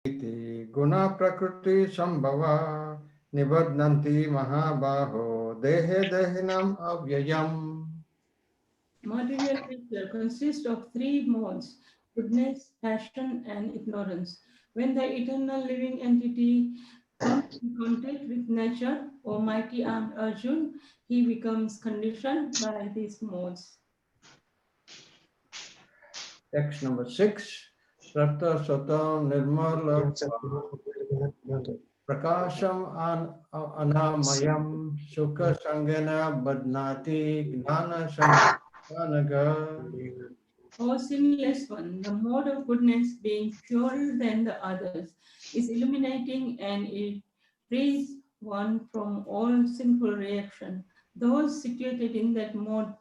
Guna prakriti sambhava nibadnanti mahabaho dehe dehinam avyayam. Material nature consists of three modes: goodness, passion, and ignorance. When the eternal living entity comes in contact with nature, O mighty armed Arjun, he becomes conditioned by these modes. Text number 6. Satta Satam Nirmala Prakasham Anamayam Sukha Sangena Badnati Gnana Sanganaga. O sinless one, the mode of goodness, being purer than the others, is illuminating and it frees one from all sinful reaction. Those situated in that mode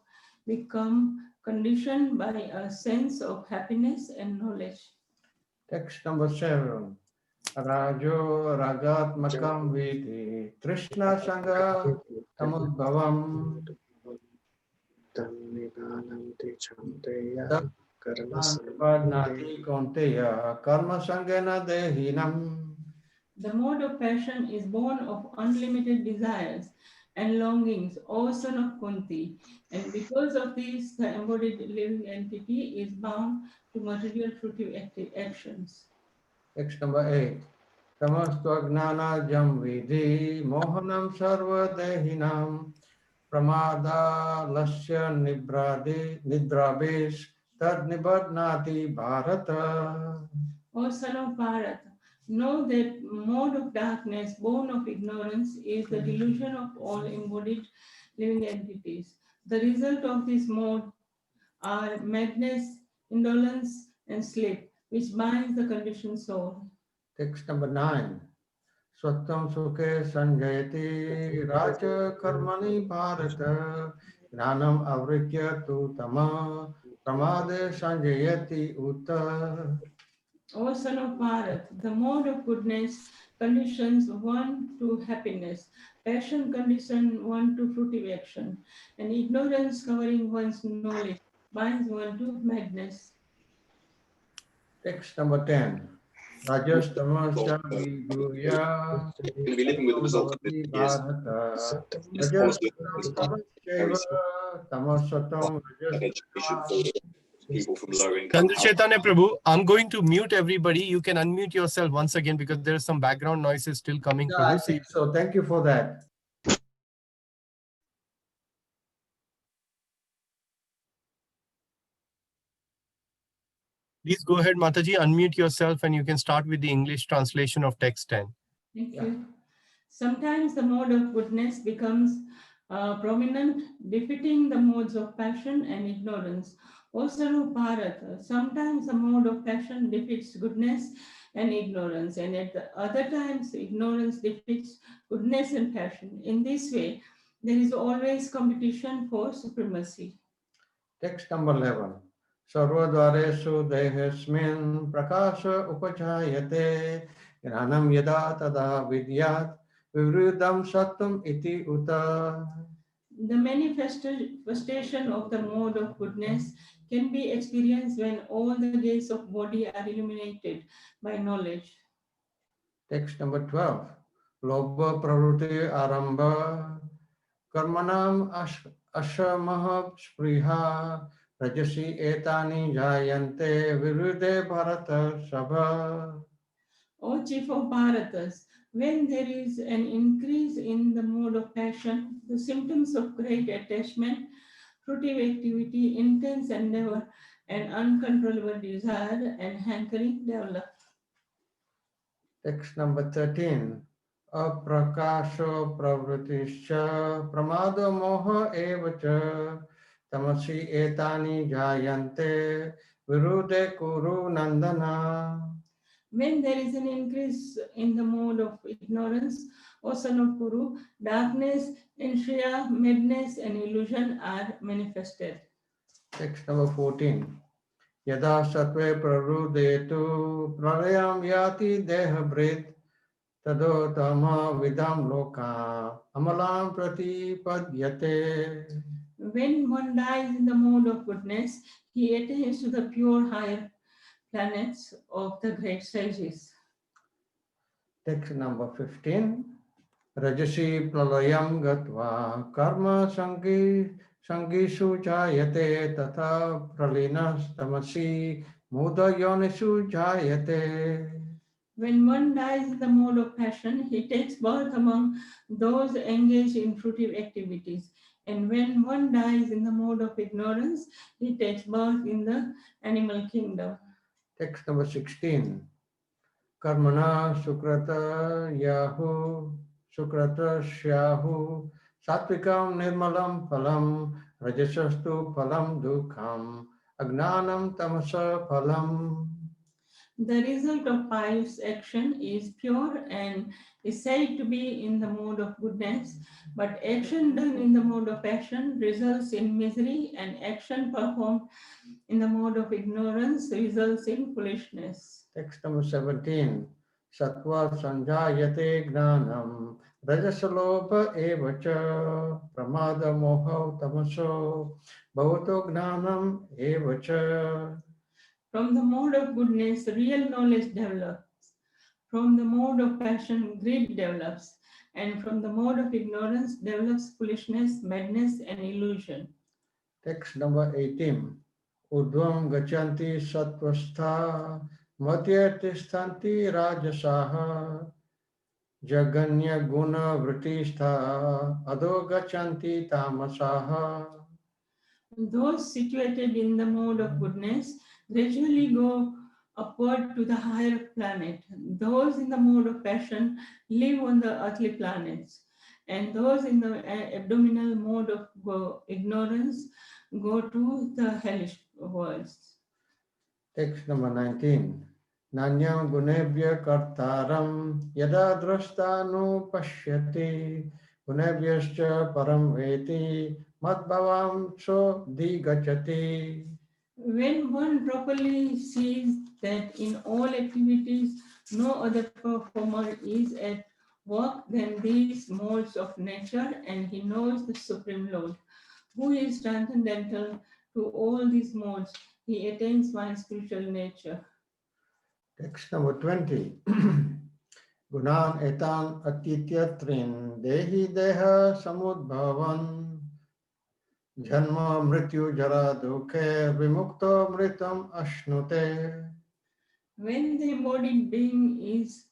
become conditioned by a sense of happiness and knowledge. Text number 7. Rajo Ragatmakam Viti Trishna Sangha Tamudbhavam Nati Konteya Karma Sangena Dehinam. The mode of passion is born of unlimited desires and longings, O son of Kunti, and because of this, the embodied living entity is bound to material fruitive actions. Text number 8. Tamastvajnana jam vidhi mohanam sarva dehinam pramada lasya nidrabes tad nibadnati bharata. O son of Bharat, know that mode of darkness born of ignorance is the delusion of all embodied living entities. The result of this mode are madness, indolence, and sleep, which binds the conditioned soul. Text number 9. Swattam sukhe sanjayati raja karmani bharata gnanam avritya tu tama pramade sanjayati uta. O son of Bharat, the mode of goodness conditions one to happiness, passion conditions one to fruitive action, and ignorance covering one's knowledge binds one to madness. Text number 10. Rajas tamasya viguya sattvam bhavati bharata rajas sattvam tamasyaiva tamasattam rajas Chandrachaitanya Prabhu, I'm going to mute everybody. You can unmute yourself once again because there is some background noises still coming, Yeah, I Prabhu. think so. Thank you for that. Please go ahead, Mataji, unmute yourself and you can start with the English translation of text 10. Thank you. Sometimes the mode of goodness becomes prominent, defeating the modes of passion and ignorance. O son of Bharat, sometimes the mode of passion defeats goodness and ignorance, and at the other times, ignorance defeats goodness and passion. In this way, there is always competition for supremacy. Text number 11. Sarvadvaresu dehesmin prakasha upajayate gnanam yada tada vidyat vivrudam sattvam iti uta. The manifestation of the mode of goodness can be experienced when all the gates of body are illuminated by knowledge. Text number 12. Lobha pravruti arambha karmanam ashamaha spriha rajasi etani jayante virude bharata sabha. O chief of Bharatas, when there is an increase in the mode of passion, the symptoms of great attachment, fruitive activity, intense endeavor, and uncontrollable desire and hankering develop. Text number 13. Aprakasho pravritischa pramado moha evacha tamasi etani jayante virude kuru nandana. When there is an increase in the mode of ignorance, O son of Kuru, darkness, inertia, madness, and illusion are manifested. Text number 14. Yada satve prarudetu pralayam yati dehabrit tado tama vidam loka amalam pratipadyate. When one dies in the mode of goodness, he attains to the pure higher planets of the great sages. Text number 15. Rajasi pralayam gatva karma sangishu jayate tata pralinas tamasi muda yonishu jayate. When one dies in the mode of passion, he takes birth among those engaged in fruitive activities. And when one dies in the mode of ignorance, he takes birth in the animal kingdom. Text number 16. Karmana sukrata yahu sukrata shyahu satvikam nirmalam phalam rajasastu phalam dukham agnanam tamasa phalam. The result of pious action is pure and is said to be in the mode of goodness, but action done in the mode of passion results in misery, and action performed in the mode of ignorance results in foolishness. Text number 17. Sattva sanjayate gnanam rajasalopa evacha pramada moha tamaso bhavato gnanam evacha. From the mode of goodness, real knowledge develops. From the mode of passion, greed develops. And from the mode of ignorance develops foolishness, madness, and illusion. Text number 18. Udvam gachanti sattvastha madhya tisthanti rajasaha jaganya guna vritistha adho gachanti tamasaha. Those situated in the mode of goodness gradually go upward to the higher planet. Those in the mode of passion live on the earthly planets. And those in the abdominal mode of ignorance go to the hellish worlds. Text number 19. Nanyam gunebhya kartaram yada drastanu pashyati gunebhyascha param veti madbhavam so digachati. When one properly sees that in all activities no other performer is at work than these modes of nature, and he knows the Supreme Lord, who is transcendental to all these modes, he attains my spiritual nature. Text number 20. Gunan etan atityatrin dehi deha samudbhavan janma mrityu jara dukhe vimukto mritam ashnute. When the embodied being is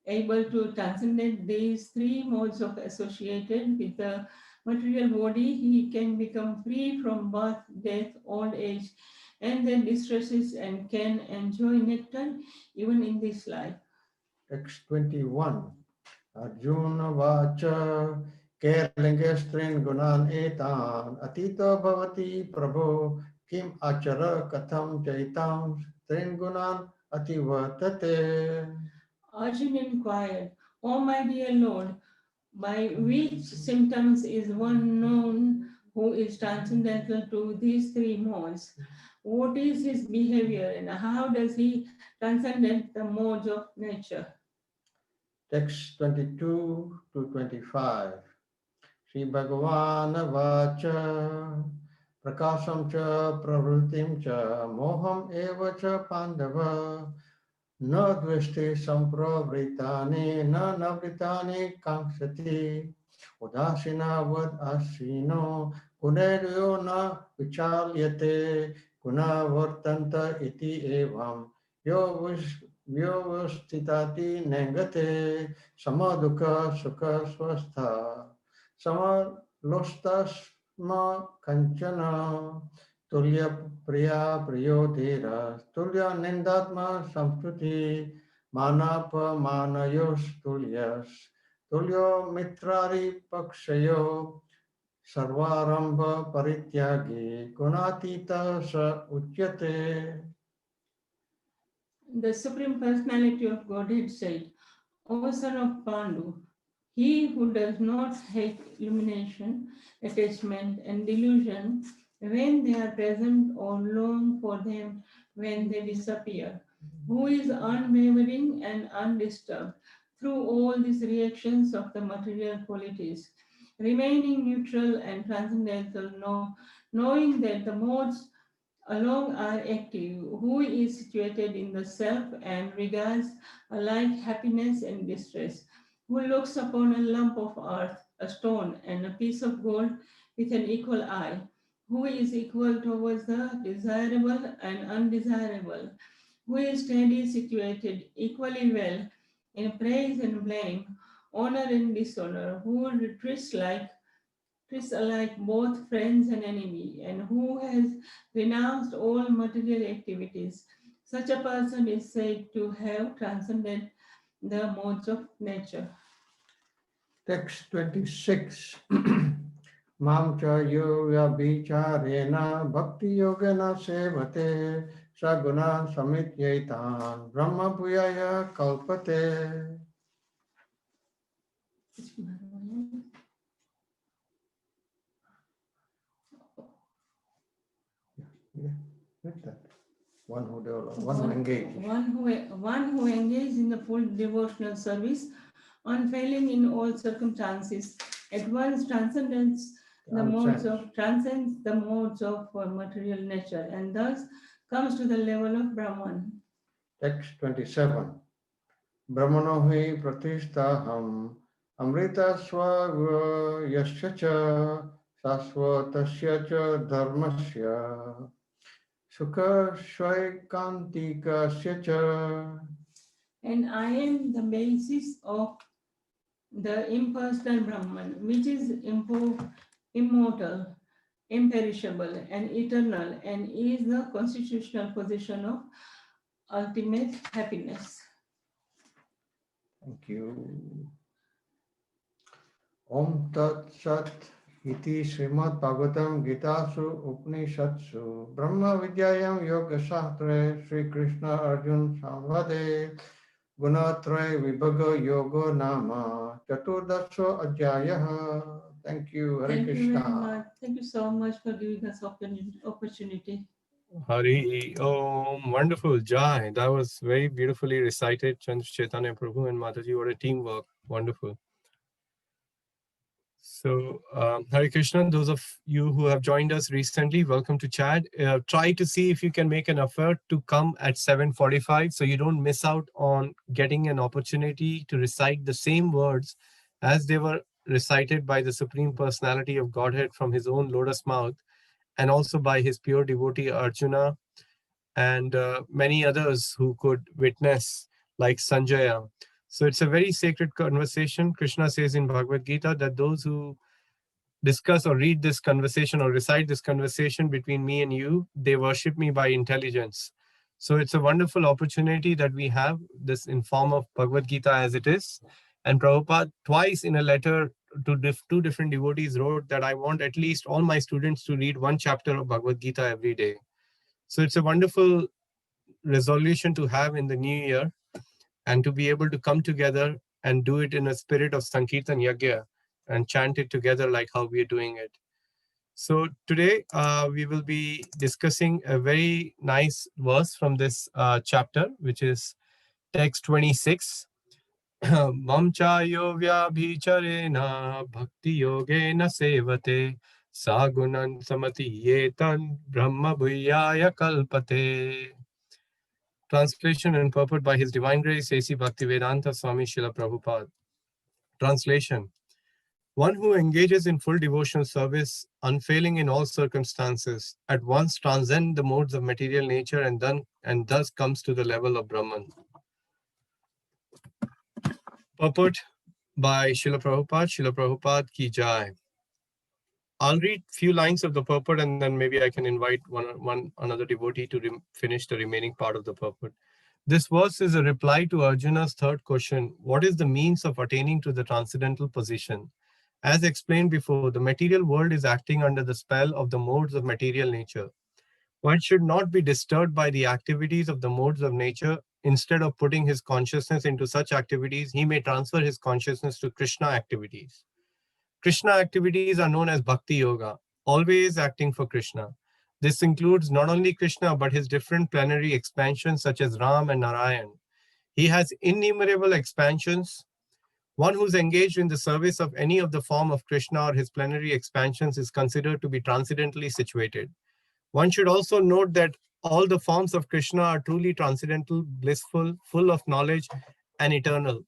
able to transcend these three modes of associated with the material body, he can become free from birth, death, old age, and their distresses, and can enjoy nectar even in this life. Text 21. Arjuna vacha kerlinge strin gunan etan atita bhavati prabho kim achara katham chaitam strin gunan ativartate. Arjuna inquired, O my dear Lord, by which symptoms is one known who is transcendental to these three modes? What is his behavior and how does he transcend the modes of nature? Text 22 to 25. Sri Bhagavan vacha prakasam cha pravritim cha moham eva cha pandava na dveshte sampravritani na navritani kankshati udasina vad asino kuneryo na vichalyate guna vartanta iti evam yo vyavastitati nengate samadukha sukha swastha samalostasma kanchana tulya priya priyotera tulya nindatma samstuti manapa manayos tulyas tulyo mitrari pakshayo sarvarambha parityagi gunatita sa uchyate. The Supreme Personality of Godhead said, O son of Pandu, he who does not hate illumination, attachment, and delusion when they are present or long for them when they disappear, who is unwavering and undisturbed through all these reactions of the material qualities, remaining neutral and transcendental, knowing that the modes along are active, who is situated in the self and regards alike happiness and distress, who looks upon a lump of earth, a stone, and a piece of gold with an equal eye, who is equal towards the desirable and undesirable, who is steady situated equally well in praise and blame, honor and dishonor, who treats alike both friends and enemy, and who has renounced all material activities. Such a person is said to have transcended the modes of nature. Text 26. Mam cha yoga bicharena bhakti yogena sevate saguna samityaitan brahma bhuyaya kalpate. Yeah, read that. One who develops, one who engages. One who engages in the full devotional service, unfailing in all circumstances, at once transcends the modes of material nature, and thus comes to the level of Brahman. Text 27. Brahmano hi pratistaham amrita swa yasya cha sasvatasya cha dharmasya sukha shvaikantikasya cha. And I am the basis of the impersonal Brahman, which is immortal, imperishable, and eternal, and is the constitutional position of ultimate happiness. Thank you. Om Tat Sat Iti Srimad Bhagavatam Gitasu Upanishadsu Brahma Vidyayam Yoga Shastre Sri Krishna Arjun Samvade Gunatraya Vibhaga Yoga Nama Chaturdasho Adhyayah. Thank you. Hare Thank Krishna. you very much. Thank you so much for giving us opportunity. Hari Om, wonderful, Jai. That was very beautifully recited, Chandra Chaitanya Prabhu and Mataji. What a teamwork, wonderful. So, Hare Krishna, those of you who have joined us recently, welcome to chat. Try to see if you can make an effort to come at 7:45 so you don't miss out on getting an opportunity to recite the same words as they were recited by the Supreme Personality of Godhead from his own lotus mouth, and also by his pure devotee Arjuna and many others who could witness, like Sanjaya. So it's a very sacred conversation. Krishna says in Bhagavad Gita that those who discuss or read this conversation or recite this conversation between me and you, they worship me by intelligence. So it's a wonderful opportunity that we have this in form of Bhagavad Gita as it is. And Prabhupada twice in a letter to two different devotees wrote that I want at least all my students to read one chapter of Bhagavad Gita every day. So it's a wonderful resolution to have in the new year, and to be able to come together and do it in a spirit of Sankirtan Yagya and chant it together like how we are doing it. So today we will be discussing a very nice verse from this chapter, which is text 26. Mam chayo vyabhicharena bhakti yogena sevate sagunan samati yetan brahma bhuyaya kalpate. Translation and purport by His Divine Grace A.C. Bhaktivedanta Swami Srila Prabhupada. Translation. One who engages in full devotional service, unfailing in all circumstances, at once transcends the modes of material nature and thus comes to the level of Brahman. Purport by Srila Prabhupada Ki Jai. I'll read few lines of the purport and then maybe I can invite another devotee to finish the remaining part of the purport. This verse is a reply to Arjuna's third question, what is the means of attaining to the transcendental position? As explained before, the material world is acting under the spell of the modes of material nature. One should not be disturbed by the activities of the modes of nature. Instead of putting his consciousness into such activities, he may transfer his consciousness to Krishna activities. Krishna activities are known as Bhakti Yoga, always acting for Krishna. This includes not only Krishna, but his different plenary expansions such as Ram and Narayan. He has innumerable expansions. One who's engaged in the service of any of the form of Krishna or his plenary expansions is considered to be transcendently situated. One should also note that all the forms of Krishna are truly transcendental, blissful, full of knowledge, and eternal.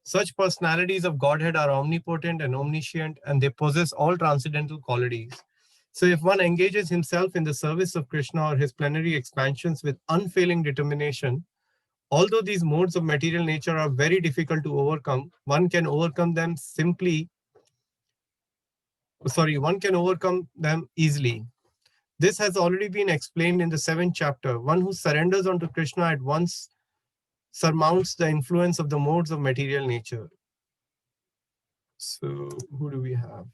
Such personalities of Godhead are omnipotent and omniscient, and they possess all transcendental qualities. So if one engages himself in the service of Krishna or his plenary expansions with unfailing determination, although these modes of material nature are very difficult to overcome, one can overcome them easily. This has already been explained in the 7th chapter. One who surrenders unto Krishna at once surmounts the influence of the modes of material nature. So who do we have?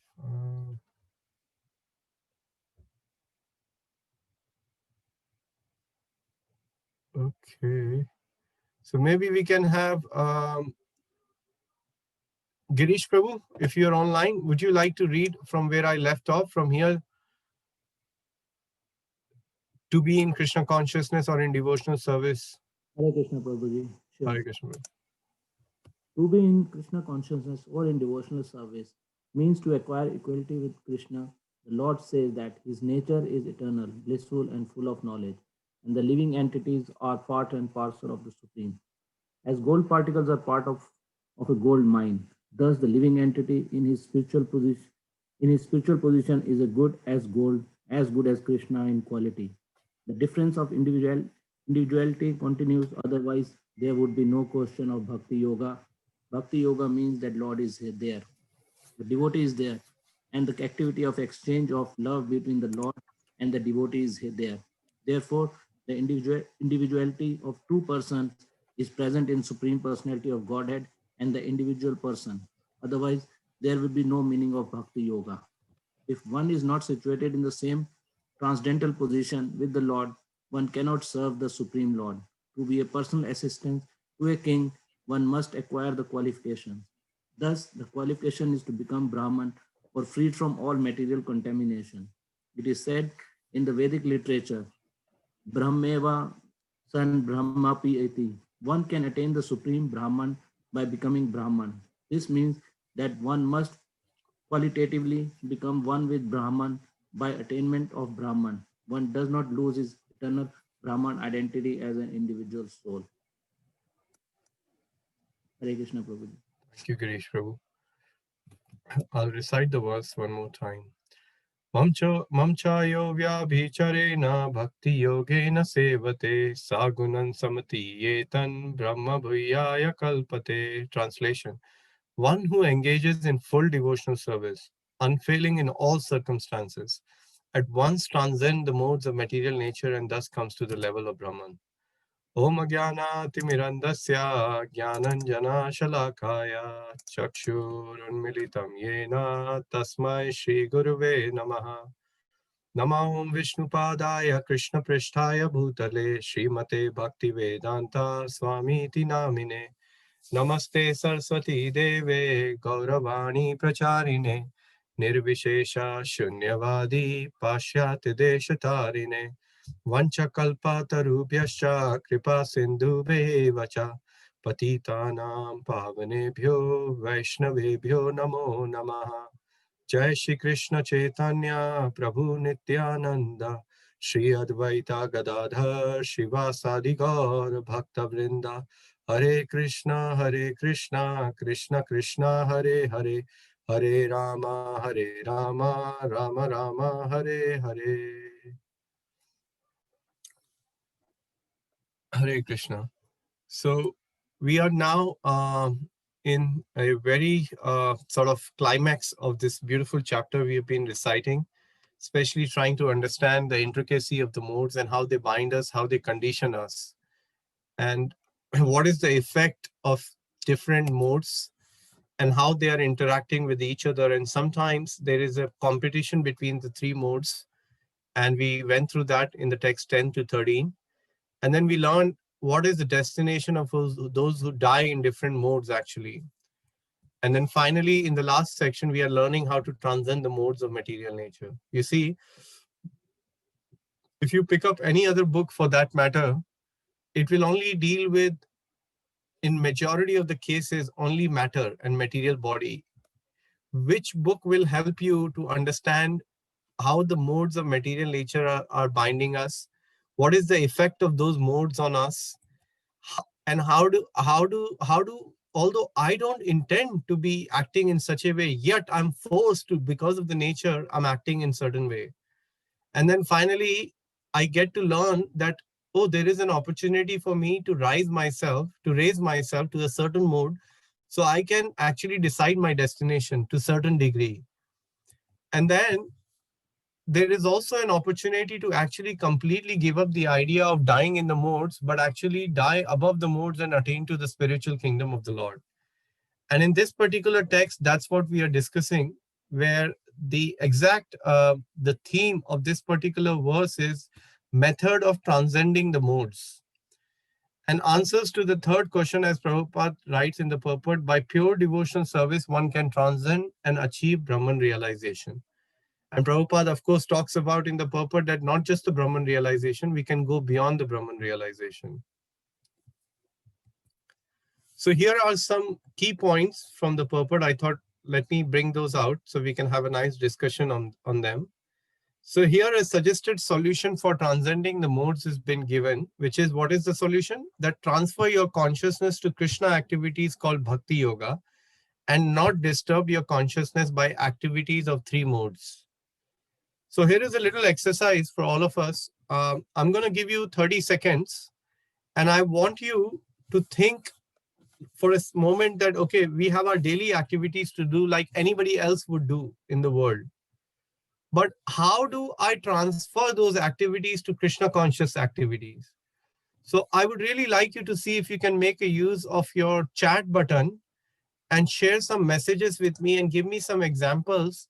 Okay. So maybe we can have Girish Prabhu, if you're online, would you like to read from where I left off from here? To be in Krishna consciousness or in devotional service? Hare Krishna Prabhuji. Sure. Hare Krishna. To be in Krishna consciousness or in devotional service means to acquire equality with Krishna. The Lord says that his nature is eternal, blissful, and full of knowledge, and the living entities are part and parcel of the Supreme. As gold particles are part of a gold mine, thus the living entity in his spiritual position is a good as gold, as good as Krishna in quality. The difference of individuality continues, otherwise there would be no question of Bhakti Yoga. Bhakti Yoga means that Lord is there, the devotee is there, and the activity of exchange of love between the Lord and the devotee is there. Therefore, the individuality of two persons is present in Supreme Personality of Godhead and the individual person. Otherwise, there will be no meaning of Bhakti Yoga. If one is not situated in the same transcendental position with the Lord, one cannot serve the Supreme Lord. To be a personal assistant to a king, one must acquire the qualifications. Thus, the qualification is to become Brahman or freed from all material contamination. It is said in the Vedic literature, Brahmeva san Brahmapi eti. One can attain the Supreme Brahman by becoming Brahman. This means that one must qualitatively become one with Brahman by attainment of Brahman. One does not lose his eternal Brahman identity as an individual soul. Hare Krishna Prabhuji. Thank you, Girish Prabhu. I'll recite the verse one more time. Mamchayo vyabhicharena bhakti yogena sevate sagunan samati yetan brahma bhuyaya kalpate. Translation. One who engages in full devotional service, unfailing in all circumstances, at once transcends the modes of material nature and thus comes to the level of Brahman. Om Ajnana-timirandasya Jnananjana-shalakaya Chakshurunmilitam Yena Tasmai Shri Guruve Namaha. Namo Om Vishnupadaya Krishna Prishtaya Bhutale Srimate Bhaktivedanta Swamiti Namine. Namaste Saraswati Deve Gauravani Pracharine Nirvishesha Shunyavadi Pashyat Deshatarine Vanchakalpatarubhyascha Kripa Sindhubheva cha Patitanam Pavanebhyo Vaishnavebhyo Namo Namaha. Jai Shri Krishna Chaitanya Prabhu Nityananda Shri Advaita Gadadhar Shivasadi Gaur Bhakta Vrinda. Hare Krishna, Krishna Krishna, Hare Hare, Hare Rama, Rama Rama, Hare Hare. Hare Krishna. So we are now in a very sort of climax of this beautiful chapter we have been reciting, especially trying to understand the intricacy of the modes and how they bind us, how they condition us, and what is the effect of different modes and how they are interacting with each other. And sometimes there is a competition between the three modes. And we went through that in the text 10 to 13. And then we learned what is the destination of those who die in different modes actually. And then finally, in the last section, we are learning how to transcend the modes of material nature. You see, if you pick up any other book for that matter, it will only deal with, in majority of the cases, only matter and material body. Which book will help you to understand how the modes of material nature are binding us, what is the effect of those modes on us, and how do although I don't intend to be acting in such a way, yet I'm forced to, because of the nature, I'm acting in certain way. And then finally, I get to learn that, oh, there is an opportunity for me to raise myself to a certain mode, so I can actually decide my destination to a certain degree. And then there is also an opportunity to actually completely give up the idea of dying in the modes, but actually die above the modes and attain to the spiritual kingdom of the Lord. And in this particular text, that's what we are discussing, where the exact, the theme of this particular verse is method of transcending the modes. And answers to the third question, as Prabhupada writes in the purport, by pure devotional service, one can transcend and achieve Brahman realization. And Prabhupada, of course, talks about in the purport that not just the Brahman realization, we can go beyond the Brahman realization. So here are some key points from the purport. I thought, let me bring those out so we can have a nice discussion on them. So here a suggested solution for transcending the modes has been given, which is, what is the solution? That transfer your consciousness to Krishna activities called Bhakti Yoga and not disturb your consciousness by activities of 3 modes. So here is a little exercise for all of us. I'm going to give you 30 seconds and I want you to think for a moment that, okay, we have our daily activities to do like anybody else would do in the world. But how do I transfer those activities to Krishna conscious activities? So I would really like you to see if you can make a use of your chat button and share some messages with me and give me some examples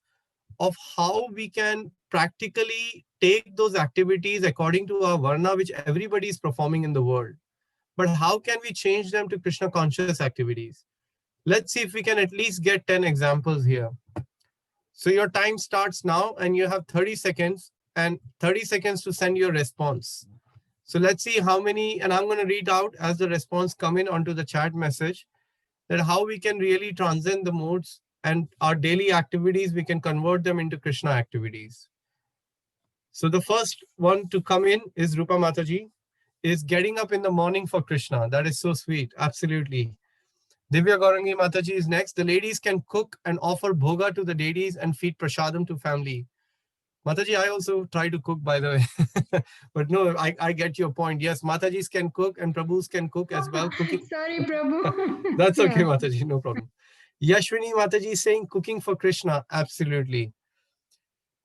of how we can practically take those activities according to our varna, which everybody is performing in the world. But how can we change them to Krishna conscious activities? Let's see if we can at least get 10 examples here. So your time starts now and you have 30 seconds and 30 seconds to send your response. So let's see how many, and I'm going to read out as the response come in onto the chat message, that how we can really transcend the modes and our daily activities, we can convert them into Krishna activities. So the first one to come in is Rupa Mataji, is getting up in the morning for Krishna. That is so sweet. Absolutely. Divya Gaurangi Mataji is next. The ladies can cook and offer bhoga to the deities and feed prasadam to family. Mataji, I also try to cook, by the way. But no, I get your point. Yes, Matajis can cook and Prabhus can cook as well. Cooking. Sorry, Prabhu. That's okay, Mataji, no problem. Yashwini Mataji is saying cooking for Krishna. Absolutely.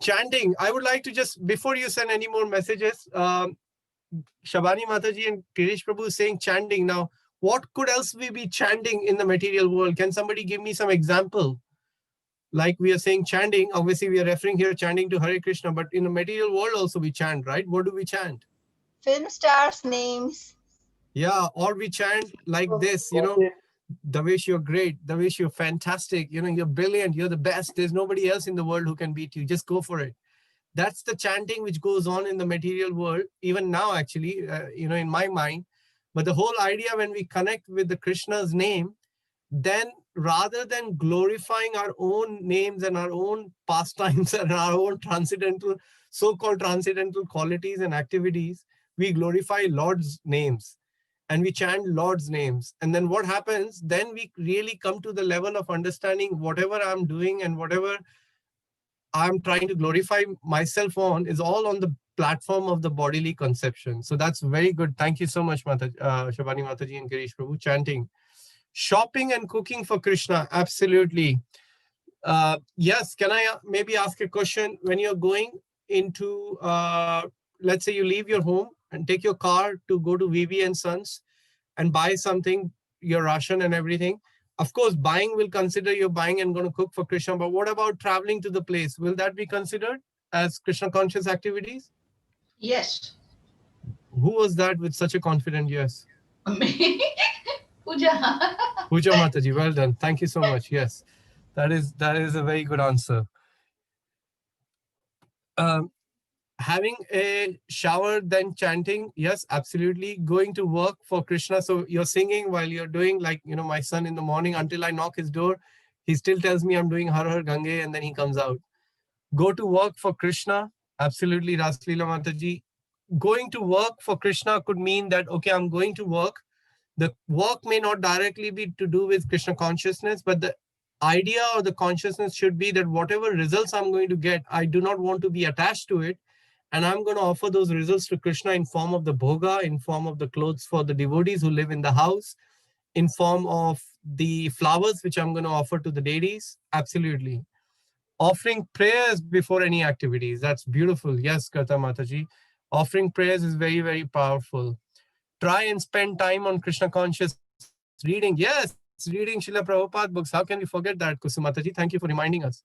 Chanting. I would like to just, before you send any more messages, Shabani Mataji and Kirish Prabhu is saying chanting. Now, what could else we be chanting in the material world? Can somebody give me some example? Like we are saying chanting, obviously we are referring here chanting to Hare Krishna, but in the material world also we chant, right? What do we chant? Film stars' names. Yeah, or we chant like this, you know, Davesh, you're great. Davesh, you're fantastic. You know, you're brilliant. You're the best. There's nobody else in the world who can beat you. Just go for it. That's the chanting which goes on in the material world, even now, actually, you know, in my mind. But the whole idea, when we connect with the Krishna's name, then rather than glorifying our own names and our own pastimes and our own transcendental, so-called transcendental qualities and activities, we glorify Lord's names and we chant Lord's names. And then what happens? Then we really come to the level of understanding whatever I'm doing and whatever I'm trying to glorify myself on is all on the platform of the bodily conception. So that's very good. Thank you so much, Shabani Mataji and Girish Prabhu. Chanting. Shopping and cooking for Krishna. Absolutely. Yes, can I maybe ask a question? When you're going into, let's say you leave your home and take your car to go to VV and Sons and buy something, your ration and everything. Of course, buying will consider you're buying and going to cook for Krishna, but what about traveling to the place? Will that be considered as Krishna conscious activities? Yes. Who was that with such a confident yes? Puja. Puja Mataji, well done. Thank you so much. Yes, that is a very good answer. Having a shower, then chanting, yes, absolutely. Going to work for Krishna. So you're singing while you're doing, like, you know, my son in the morning, until I knock his door, he still tells me I'm doing Har Har Gange and then he comes out. Go to work for Krishna. Absolutely, Raslila Mataji. Going to work for Krishna could mean that, okay, I'm going to work. The work may not directly be to do with Krishna consciousness, but the idea or the consciousness should be that whatever results I'm going to get, I do not want to be attached to it. And I'm going to offer those results to Krishna in form of the bhoga, in form of the clothes for the devotees who live in the house, in form of the flowers, which I'm going to offer to the deities. Absolutely. Offering prayers before any activities. That's beautiful. Yes, Karta Mataji. Offering prayers is very, very powerful. Try and spend time on Krishna conscious reading. Yes, reading Srila Prabhupada books. How can we forget that, Kusumataji? Thank you for reminding us.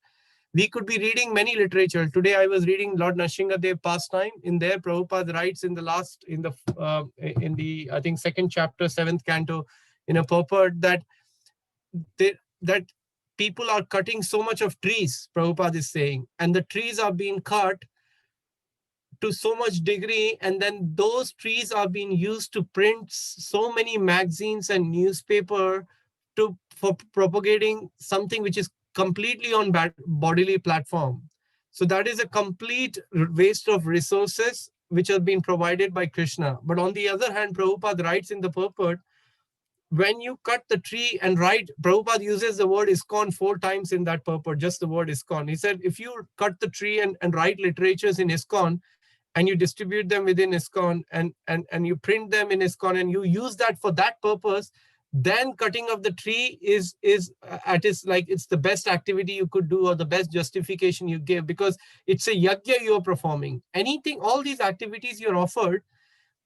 We could be reading many literature. Today I was reading Lord Nrsingadev Pastime. In there, Prabhupada writes in the I think second chapter, 7th canto, in a purport that that people are cutting so much of trees, Prabhupada is saying, and the trees are being cut to so much degree, and then those trees are being used to print so many magazines and newspaper for propagating something which is completely on bodily platform. So that is a complete waste of resources which have been provided by Krishna. But on the other hand, Prabhupada writes in the purport, when you cut the tree and write, Prabhupada uses the word ISKCON 4 times in that purport, just the word ISKCON. He said, if you cut the tree and write literatures in ISKCON, and you distribute them within ISKCON and you print them in ISKCON and you use that for that purpose, then cutting of the tree is at its like it's the best activity you could do or the best justification you give, because it's a yajna you're performing. Anything, all these activities you're offered,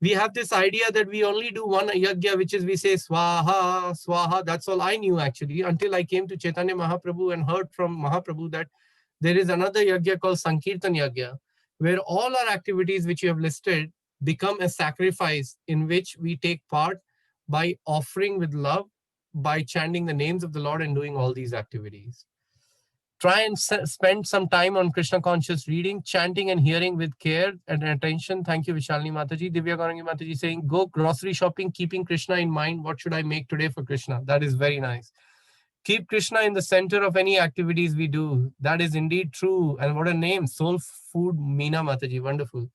we have this idea that we only do one yajna, which is we say swaha, swaha. That's all I knew actually until I came to Chaitanya Mahaprabhu and heard from Mahaprabhu that there is another yajna called Sankirtan yajna, where all our activities which you have listed become a sacrifice in which we take part by offering with love, by chanting the names of the Lord and doing all these activities. Try and spend some time on Krishna conscious reading, chanting and hearing with care and attention. Thank you, Vishalini Mataji. Divya Gaurangi Mataji saying, go grocery shopping, keeping Krishna in mind. What should I make today for Krishna? That is very nice. Keep Krishna in the center of any activities we do. That is indeed true. And what a name, Soul Food Meena Mataji, wonderful.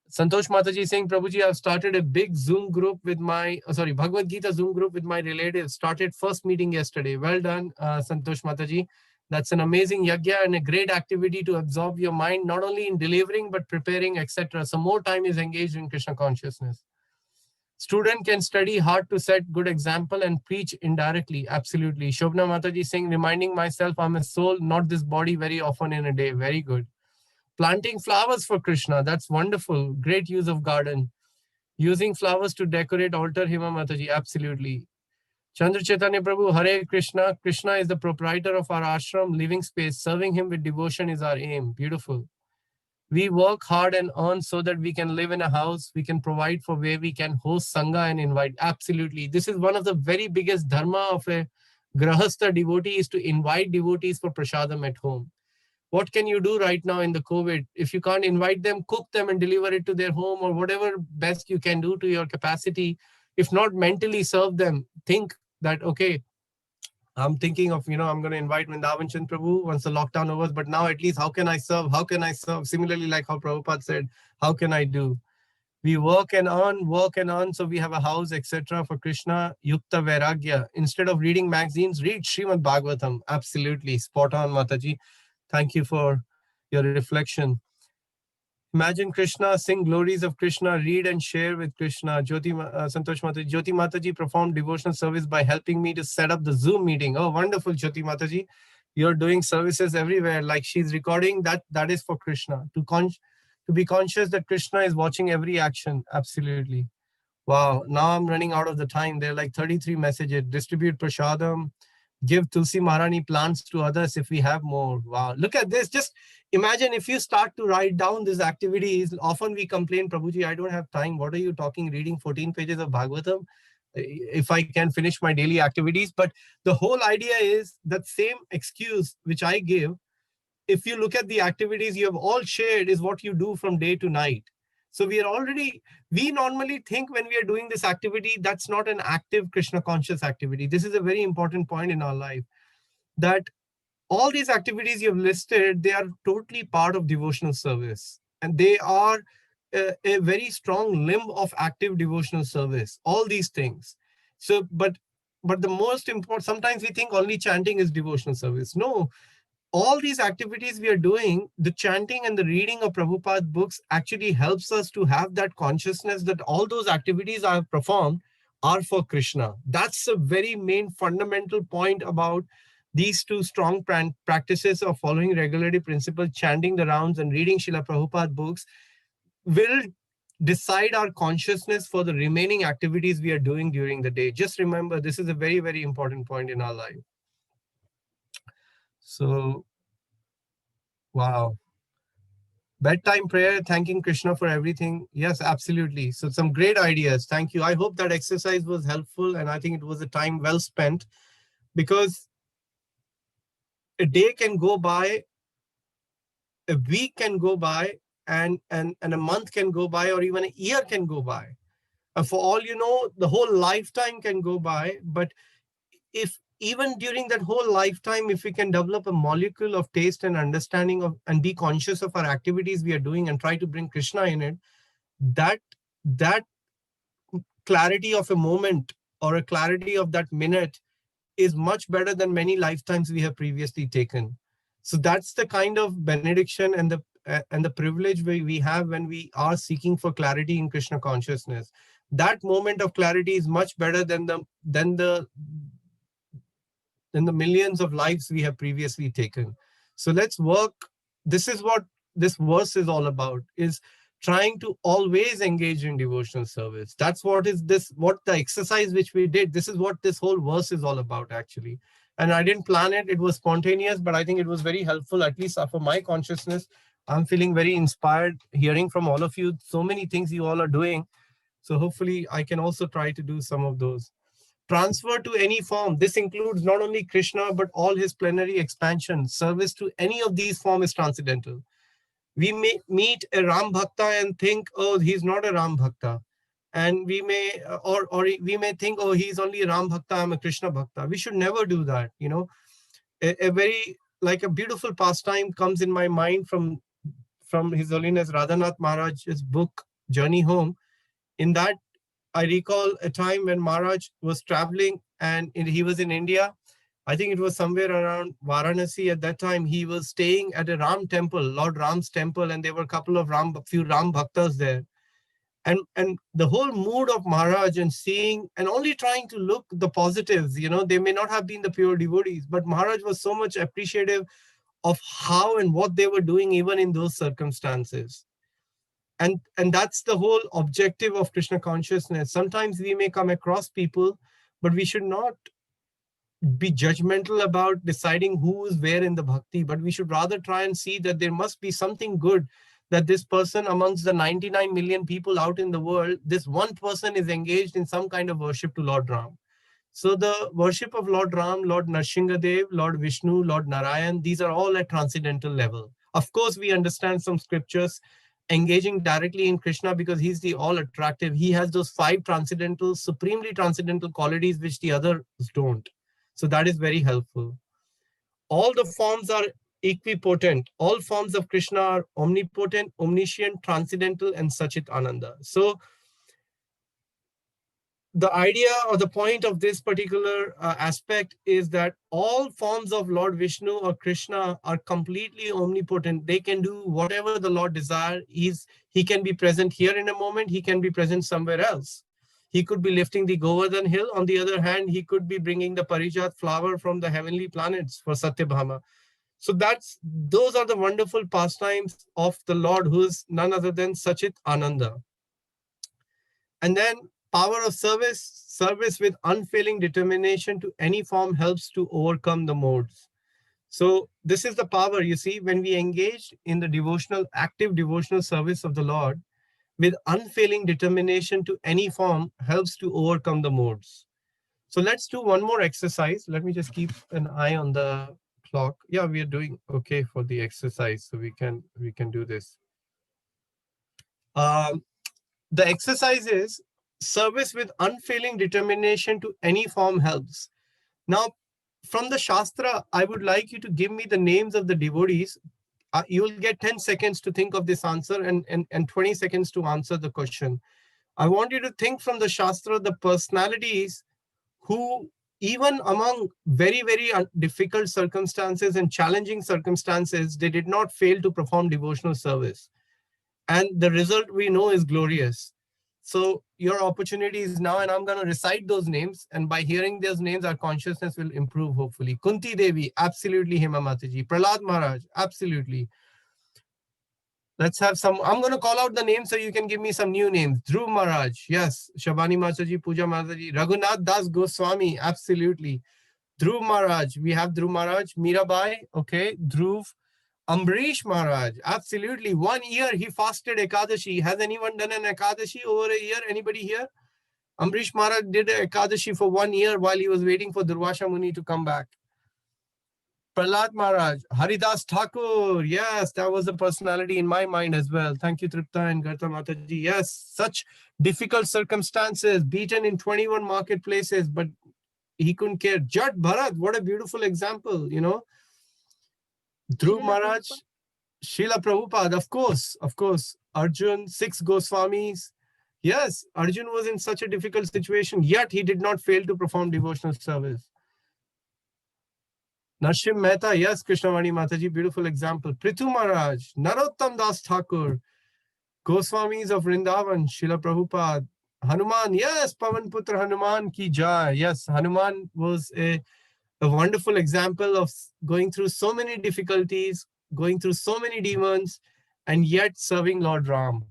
Santosh Mataji saying, Prabhuji, I've started a big Zoom group with my, Bhagavad Gita Zoom group with my relatives. Started first meeting yesterday. Well done, Santosh Mataji. That's an amazing yajna and a great activity to absorb your mind, not only in delivering, but preparing, etc. So more time is engaged in Krishna consciousness. Student can study hard to set good example and preach indirectly. Absolutely. Shobna Mataji saying, reminding myself I'm a soul, not this body, very often in a day. Very good. Planting flowers for Krishna. That's wonderful. Great use of garden. Using flowers to decorate altar, Hima Mataji. Absolutely. Chandra Chaitanya Prabhu, Hare Krishna. Krishna is the proprietor of our ashram, living space. Serving him with devotion is our aim. Beautiful. We work hard and earn so that we can live in a house. We can provide for where we can host Sangha and invite. Absolutely. This is one of the very biggest dharma of a Grahastha devotee is to invite devotees for prasadam at home. What can you do right now in the COVID? If you can't invite them, cook them and deliver it to their home or whatever best you can do to your capacity. If not, mentally serve them. Think that, okay, I'm thinking of, I'm going to invite Vrindavan Chand Prabhu once the lockdown over, but now at least how can I serve? How can I serve? Similarly, like how Prabhupada said, how can I do? We work and earn, so we have a house, etc. for Krishna, Yukta Vairagya. Instead of reading magazines, read Srimad Bhagavatam. Absolutely. Spot on, Mataji. Thank you for your reflection. Imagine Krishna, sing glories of Krishna, read and share with Krishna. Santosh Mataji. Jyoti Mataji performed devotional service by helping me to set up the Zoom meeting. Oh, wonderful, Jyoti Mataji. You're doing services everywhere. Like she's recording, that is for Krishna. To be conscious that Krishna is watching every action. Absolutely. Wow. Now I'm running out of the time. There are like 33 messages. Distribute prasadam. Give Tulsi Maharani plants to others if we have more. Wow. Look at this. Just imagine if you start to write down these activities. Often we complain, Prabhuji, I don't have time. What are you talking? Reading 14 pages of Bhagavatam? If I can finish my daily activities. But the whole idea is that same excuse which I give, if you look at the activities you have all shared, is what you do from day to night. So we normally think when we are doing this activity, that's not an active Krishna conscious activity. This is a very important point in our life, that all these activities you've listed, they are totally part of devotional service. And they are a very strong limb of active devotional service, all these things. So, but the most important, sometimes we think only chanting is devotional service. No, all these activities we are doing, the chanting and the reading of Prabhupada books actually helps us to have that consciousness that all those activities I have performed are for Krishna. That's a very main fundamental point about these two strong practices of following regularity principle, chanting the rounds and reading Srila Prabhupada books will decide our consciousness for the remaining activities we are doing during the day. Just remember, this is a very, very important point in our life. So, wow. Bedtime prayer, thanking Krishna for everything. Yes, absolutely. So some great ideas. Thank you. I hope that exercise was helpful, and I think it was a time well spent, because a day can go by, a week can go by, and a month can go by, or even a year can go by. And for all you know, the whole lifetime can go by. But if even during that whole lifetime, if we can develop a molecule of taste and understanding of, and be conscious of our activities we are doing and try to bring Krishna in it, that clarity of a moment or a clarity of that minute is much better than many lifetimes we have previously taken. So that's the kind of benediction and the privilege we have when we are seeking for clarity in Krishna consciousness. That moment of clarity is much better than the millions of lives we have previously taken. So let's work. This is what this verse is all about, is trying to always engage in devotional service. That's what the exercise which we did, this is what this whole verse is all about actually. And I didn't plan it, it was spontaneous, but I think it was very helpful, at least for my consciousness. I'm feeling very inspired hearing from all of you, so many things you all are doing. So hopefully I can also try to do some of those. Transfer to any form. This includes not only Krishna, but all his plenary expansion. Service to any of these forms is transcendental. We may meet a Ram Bhakta and think, oh, he's not a Ram Bhakta. And we may, or we may think, oh, he's only a Ram Bhakta, I'm a Krishna Bhakta. We should never do that. You know, a very, like a beautiful pastime comes in my mind from His Holiness Radhanath Maharaj's book, Journey Home. In that, I recall a time when Maharaj was traveling and he was in India. I think it was somewhere around Varanasi at that time. He was staying at a Ram temple, Lord Ram's temple, and there were a couple of few Ram Bhaktas there. And the whole mood of Maharaj and seeing and only trying to look the positives, you know, they may not have been the pure devotees, but Maharaj was so much appreciative of how and what they were doing even in those circumstances. And that's the whole objective of Krishna consciousness. Sometimes we may come across people, but we should not be judgmental about deciding who is where in the bhakti, but we should rather try and see that there must be something good, that this person amongst the 99 million people out in the world, this one person is engaged in some kind of worship to Lord Ram. So the worship of Lord Ram, Lord Nrsingadev, Lord Vishnu, Lord Narayan, these are all at transcendental level. Of course, we understand some scriptures engaging directly in Krishna because he's the all attractive. He has those 5 transcendental, supremely transcendental qualities which the others don't. So that is very helpful. All the forms are equipotent. All forms of Krishna are omnipotent, omniscient, transcendental, and Sachit Ananda. So the idea or the point of this particular aspect is that all forms of Lord Vishnu or Krishna are completely omnipotent. They can do whatever the Lord desires. He can be present here in a moment. He can be present somewhere else. He could be lifting the Govardhan hill. On the other hand, he could be bringing the Parijat flower from the heavenly planets for Satyabhama. So those are the wonderful pastimes of the Lord, who is none other than Sachit Ananda. And then power of service with unfailing determination to any form helps to overcome the modes. So this is the power, you see, when we engage in the active devotional service of the Lord, with unfailing determination to any form helps to overcome the modes. So let's do one more exercise. Let me just keep an eye on the clock. Yeah, we are doing okay for the exercise, so we can do this. The exercise is service with unfailing determination to any form helps. Now, from the Shastra, I would like you to give me the names of the devotees. You will get 10 seconds to think of this answer and 20 seconds to answer the question. I want you to think from the Shastra the personalities who, even among very, very difficult circumstances and challenging circumstances, they did not fail to perform devotional service. And the result we know is glorious. So your opportunity is now, and I'm going to recite those names. And by hearing those names, our consciousness will improve, hopefully. Kunti Devi, absolutely. Hema Mataji. Prahlad Maharaj, absolutely. Let's have some. I'm going to call out the names so you can give me some new names. Dhruv Maharaj, yes. Shabani Mataji, Puja Mataji. Raghunath Das Goswami, absolutely. Dhruv Maharaj, we have Dhruv Maharaj. Mirabai, okay. Dhruv. Ambrish Maharaj, absolutely. 1 year he fasted Ekadashi. Has anyone done an Ekadashi over a year? Anybody here? Ambrish Maharaj did an Ekadashi for 1 year while he was waiting for Durvasha Muni to come back. Prahlad Maharaj, Haridas Thakur. Yes, that was the personality in my mind as well. Thank you, Tripta and Garta Mataji. Yes, such difficult circumstances, beaten in 21 marketplaces, but he couldn't care. Jat Bharat, what a beautiful example, you know. Dhruv Maharaj, Srila Prabhupada, of course. Arjun, 6 Goswamis. Yes, Arjun was in such a difficult situation, yet he did not fail to perform devotional service. Narsim Mehta, yes, Krishnavani Mataji, beautiful example. Prithu Maharaj, Narottam Das Thakur, Goswamis of Vrindavan, Srila Prabhupada. Hanuman, yes, Pavan Putra Hanuman ki jai. Yes, Hanuman was a wonderful example of going through so many difficulties, going through so many demons, and yet serving Lord Ram.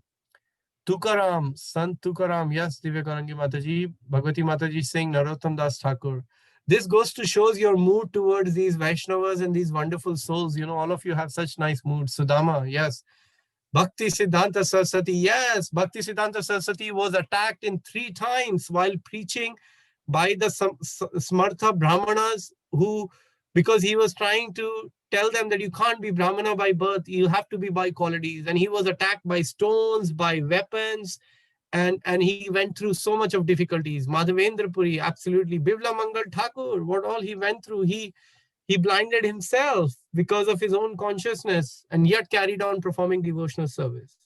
Tukaram, Sant Tukaram, yes, Divya Mataji, Bhagavati Mataji saying Narottam Das Thakur. This goes to shows your mood towards these Vaishnavas and these wonderful souls. You know, all of you have such nice moods. Sudama, yes. Bhakti Siddhanta Saraswati, yes, Bhakti Siddhanta Saraswati was attacked in 3 times while preaching by the Smartha Brahmanas who, because he was trying to tell them that you can't be Brahmana by birth, you have to be by qualities. And he was attacked by stones, by weapons, and he went through so much of difficulties. Madhavendra Puri, absolutely. Bibla Mangal Thakur, what all he went through, he blinded himself because of his own consciousness and yet carried on performing devotional service.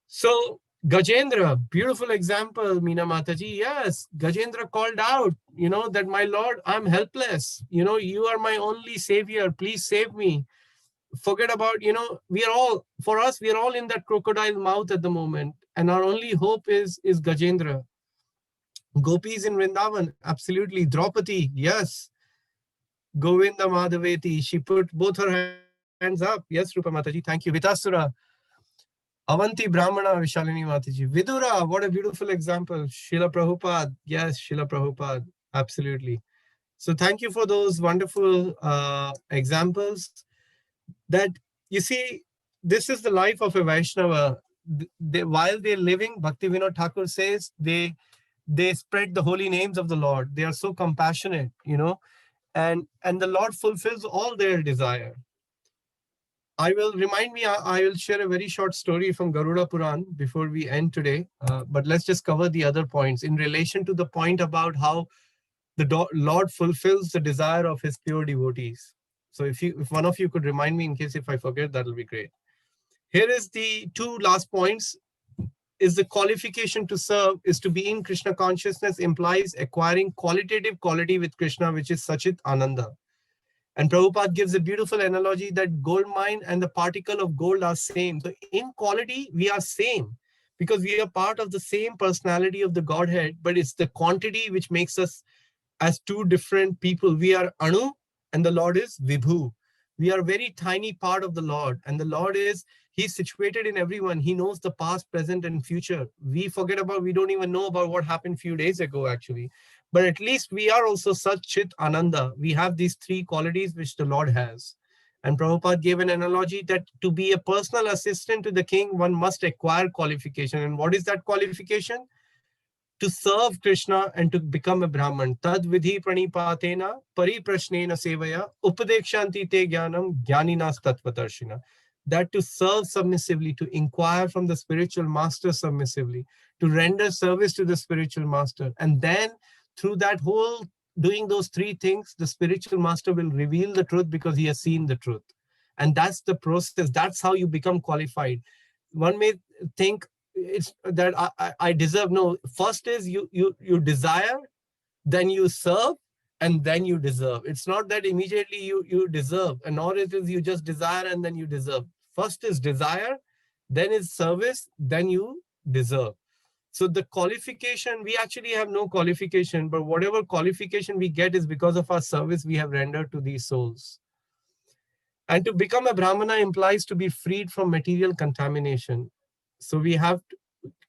So Gajendra, beautiful example, Meena Mataji. Yes, Gajendra called out, you know, that my Lord, I'm helpless. You know, you are my only savior. Please save me. Forget about, you know, we are all in that crocodile mouth at the moment. And our only hope is Gajendra. Gopis in Vrindavan, absolutely. Draupadi, yes. Govinda Madhaveti, she put both her hands up. Yes, Rupa Mataji, thank you. Vitasura. Avanti Brahmana, Vishalini Mataji. Vidura, what a beautiful example. Srila Prabhupada, yes, Srila Prabhupada, absolutely. So thank you for those wonderful examples. That, you see, this is the life of a Vaishnava. While they're living, Bhakti Vinod Thakur says, they spread the holy names of the Lord. They are so compassionate, you know, and the Lord fulfills all their desire. I will share a very short story from Garuda Puran before we end today, but let's just cover the other points in relation to the point about how the Lord fulfills the desire of his pure devotees. So if one of you could remind me in case if I forget, that'll be great. Here is the 2 last points. Is the qualification to serve is to be in Krishna consciousness implies acquiring qualitative quality with Krishna, which is Sachit Ananda. And Prabhupada gives a beautiful analogy that gold mine and the particle of gold are same. So in quality, we are same because we are part of the same personality of the Godhead, but it's the quantity which makes us as 2 different people. We are Anu and the Lord is Vibhu. We are a very tiny part of the Lord, and the Lord he's situated in everyone. He knows the past, present, and future. We don't even know about what happened a few days ago, actually. But at least we are also Sachit Ananda. We have these 3 qualities which the Lord has. And Prabhupada gave an analogy that to be a personal assistant to the king, one must acquire qualification. And what is that qualification? To serve Krishna and to become a Brahman. Tad vidhi pranipatena pariprashnena sevaya upadekshanti te jnanam jnaninas tattvatarshina. That to serve submissively, to inquire from the spiritual master submissively, to render service to the spiritual master. And then through that whole doing those three things, the spiritual master will reveal the truth because he has seen the truth. And that's the process. That's how you become qualified. One may think it's that I deserve. No, first is you desire, then you serve, and then you deserve. It's not that immediately you deserve, and nor it is you just desire and then you deserve. First is desire, then is service, then you deserve. So the qualification, we actually have no qualification, but whatever qualification we get is because of our service we have rendered to these souls. And to become a Brahmana implies to be freed from material contamination. So we have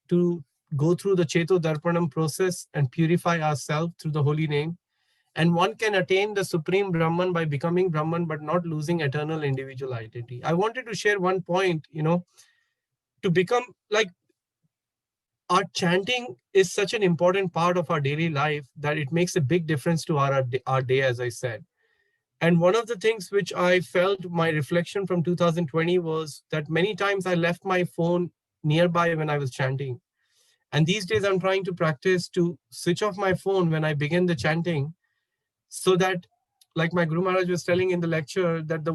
to go through the Cheto Darpanam process and purify ourselves through the holy name. And one can attain the supreme Brahman by becoming Brahman, but not losing eternal individual identity. I wanted to share one point, to become like, our chanting is such an important part of our daily life that it makes a big difference to our day, as I said. And one of the things which I felt my reflection from 2020 was that many times I left my phone nearby when I was chanting. And these days I'm trying to practice to switch off my phone when I begin the chanting, so that, like my Guru Maharaj was telling in the lecture, that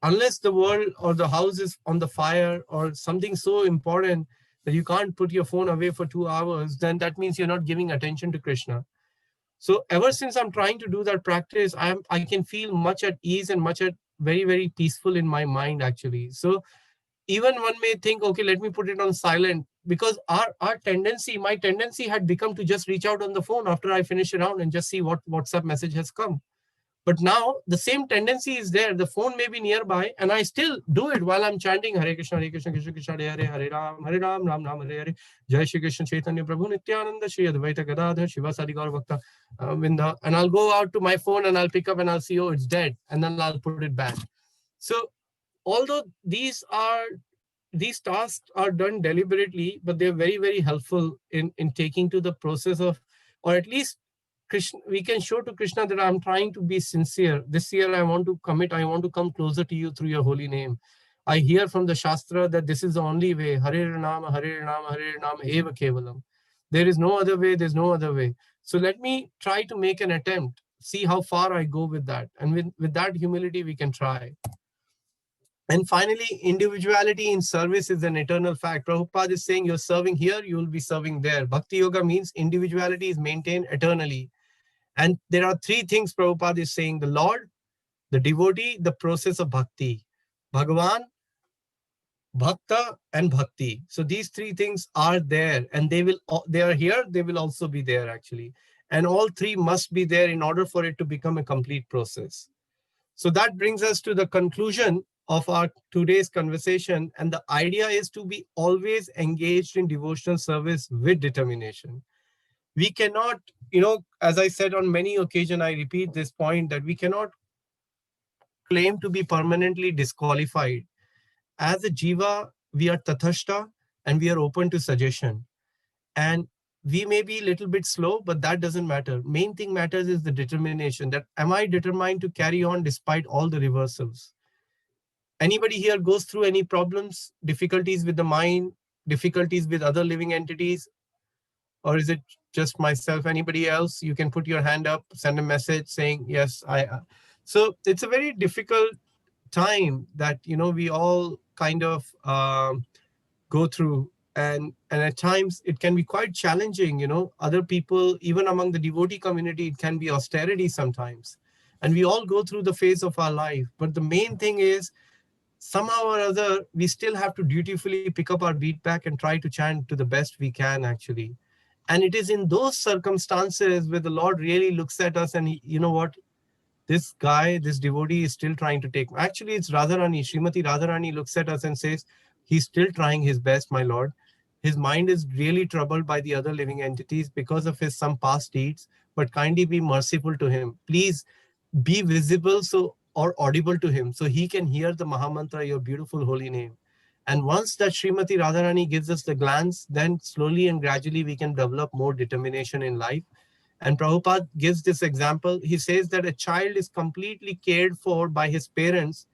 unless the world or the house is on the fire or something so important that you can't put your phone away for 2 hours, then that means you're not giving attention to Krishna. So ever since I'm trying to do that practice, I can feel much at ease and much at very, very peaceful in my mind, actually. So even one may think, okay, let me put it on silent, because my tendency had become to just reach out on the phone after I finish around and just see what WhatsApp message has come. But now the same tendency is there. The phone may be nearby, and I still do it while I'm chanting Hare Krishna, Krishna Krishna, Hare Hare, Hare Ram, Ram Ram, Hare Hare. Jai Shri Krishna Chaitanya Prabhu Nityananda Shri Advaita Gadadhar Shiva Sadi Gaur Bhakta Vinda. And I'll go out to my phone and I'll pick up and I'll see, oh, it's dead. And then I'll put it back. So although these tasks are done deliberately, but they're very, very helpful in taking to the process of, or at least Krishna, we can show to Krishna that I'm trying to be sincere. This year I want to commit, I want to come closer to you through your holy name. I hear from the Shastra that this is the only way. Hare Nama, Hare Nama, Hare Nama, Eva Kevalam. There is no other way, there's no other way. So let me try to make an attempt, see how far I go with that. And with that humility, we can try. And finally, individuality in service is an eternal fact. Prabhupada is saying you're serving here, you will be serving there. Bhakti Yoga means individuality is maintained eternally. And there are three things Prabhupada is saying: the Lord, the devotee, the process of bhakti. Bhagavan, Bhakta, and Bhakti. So these three things are there, and they are here, they will also be there actually. And all three must be there in order for it to become a complete process. So that brings us to the conclusion of our today's conversation. And the idea is to be always engaged in devotional service with determination. We cannot, as I said on many occasions, I repeat this point, that we cannot claim to be permanently disqualified. As a jiva, we are tathashta and we are open to suggestion. And we may be a little bit slow, but that doesn't matter. Main thing matters is the determination, that am I determined to carry on despite all the reversals? Anybody here goes through any problems, difficulties with the mind, difficulties with other living entities? Or is it just myself? Anybody else? You can put your hand up, send a message saying, yes, So it's a very difficult time that, we all kind of go through. And at times it can be quite challenging, other people, even among the devotee community, it can be austerity sometimes. And we all go through the phase of our life. But the main thing is, somehow or other, we still have to dutifully pick up our beat back and try to chant to the best we can, actually. And it is in those circumstances where the Lord really looks at us and you know what? This guy, this devotee is still trying to take. Actually, it's Radharani. Srimati Radharani looks at us and says, he's still trying his best, my Lord. His mind is really troubled by the other living entities because of his some past deeds, but kindly be merciful to him. Please be visible or audible to him so he can hear the Mahamantra, your beautiful holy name. And once that Srimati Radharani gives us the glance, then slowly and gradually we can develop more determination in life. And Prabhupada gives this example. He says that a child is completely cared for by his parents,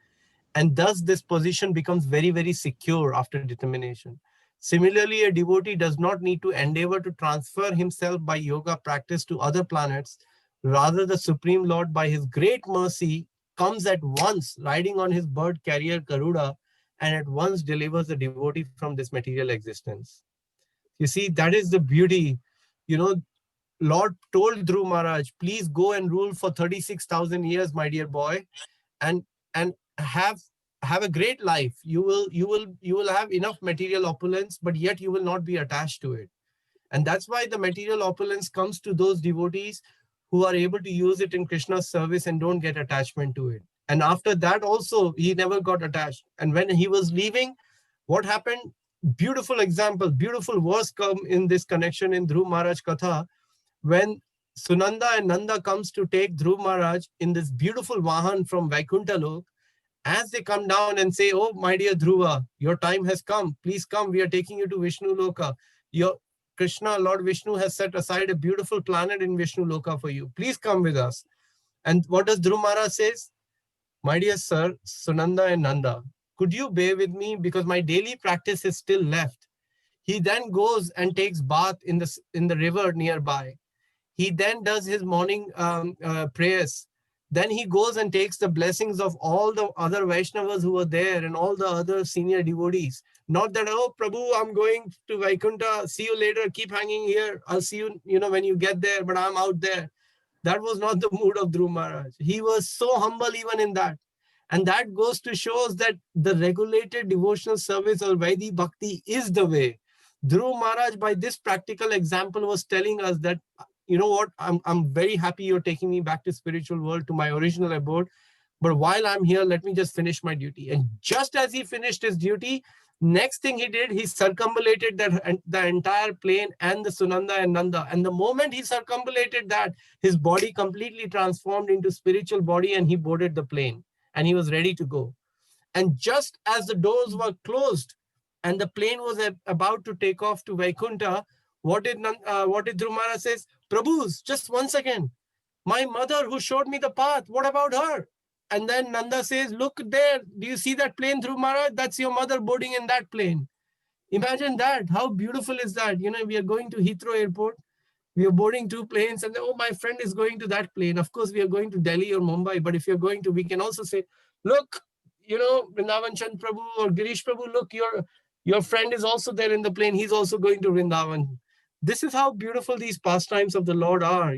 and thus this position becomes very, very secure after determination. Similarly, a devotee does not need to endeavor to transfer himself by yoga practice to other planets Rather, the Supreme Lord, by his great mercy, comes at once riding on his bird carrier Garuda and at once delivers the devotee from this material existence. You see, that is the beauty. You know, Lord told Dhruv Maharaj, please go and rule for 36,000 years, my dear boy, and have a great life. You will have enough material opulence, but yet you will not be attached to it. And that's why the material opulence comes to those devotees who are able to use it in Krishna's service and don't get attachment to it. And after that also, he never got attached. And when he was leaving, what happened? Beautiful example, beautiful verse come in this connection in Dhruv Maharaj Katha, when Sunanda and Nanda comes to take Dhruv Maharaj in this beautiful Vahan from Vaikuntha Lok. As they come down and say, oh, my dear Dhruva, your time has come. Please come. We are taking you to Vishnu Loka. Your Krishna, Lord Vishnu, has set aside a beautiful planet in Vishnu Loka for you. Please come with us. And what does Dhruv Maharaj says? My dear sir, Sunanda and Nanda, could you bear with me because my daily practice is still left. He then goes and takes bath in the river nearby. He then does his morning prayers. Then he goes and takes the blessings of all the other Vaishnavas who were there and all the other senior devotees. Not that, oh, Prabhu, I'm going to Vaikuntha. See you later. Keep hanging here. I'll see you, when you get there, but I'm out there. That was not the mood of Dhruv Maharaj. He was so humble even in that. And that goes to show us that the regulated devotional service or Vaidhi Bhakti is the way. Dhruv Maharaj, by this practical example, was telling us that, you know what, I'm very happy you're taking me back to spiritual world, to my original abode. But while I'm here, let me just finish my duty. And just as he finished his duty, next thing he did, he circumambulated the entire plain and the Sunanda and Nanda. And the moment he circumambulated that, his body completely transformed into spiritual body and he boarded the plane and he was ready to go. And just as the doors were closed and the plane was about to take off to Vaikuntha, what did Dhruv Maharaj says? Prabhus, just 1 second. My mother who showed me the path, what about her? And then Nanda says, look there. Do you see that plane, Dhruv Maharaj? That's your mother boarding in that plane. Imagine that. How beautiful is that? We are going to Heathrow Airport. We are boarding 2 planes and then, oh, my friend is going to that plane. Of course, we are going to Delhi or Mumbai. But if you're going to, we can also say, look, Vrindavan Chand Prabhu or Girish Prabhu, look, your friend is also there in the plane. He's also going to Vrindavan. This is how beautiful these pastimes of the Lord are,